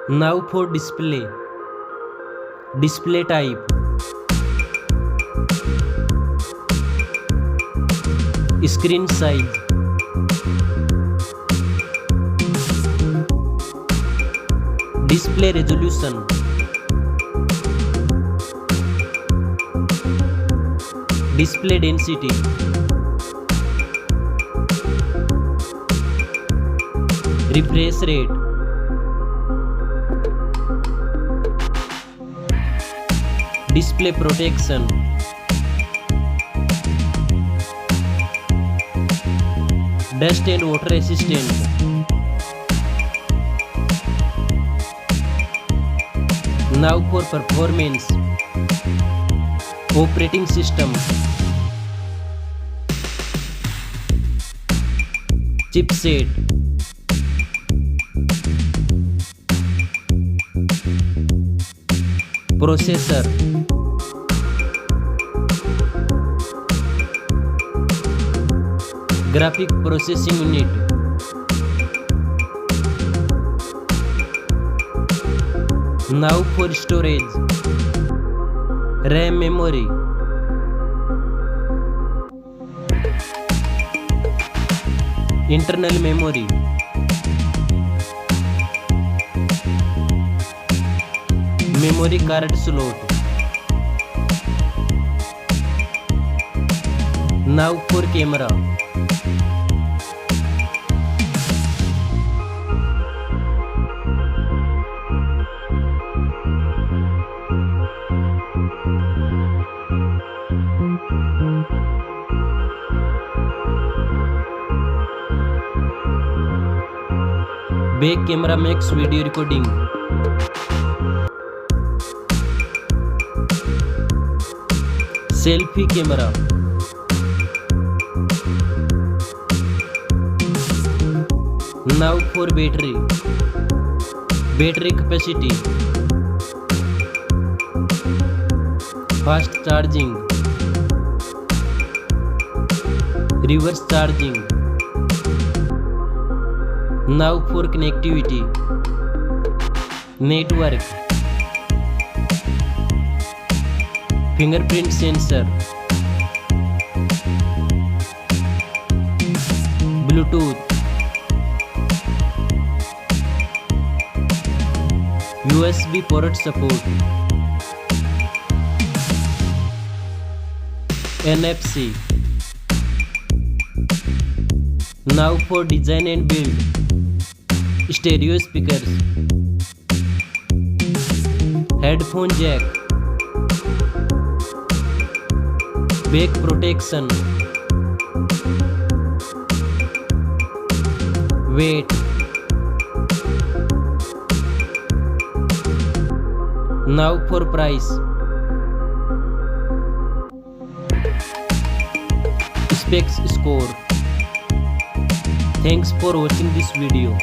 Now for display. Display type. Screen size. Display resolution. Display density. Refresh rate. Display protection. Dust and water resistant. Now for performance. Operating system. Chipset. Processor. Graphic processing unit. Now for storage. RAM memory. Internal memory. Memory card slot. Now for camera. Back camera makes video recording. Selfie camera. Now for battery. Battery capacity. Fast charging. Reverse charging. Now for connectivity. Network. Fingerprint sensor. Bluetooth. USB port support. NFC. Now for design and build. Stereo speakers. Headphone jack. Back protection. Weight. Now for price. Specs score. Thanks for watching this video.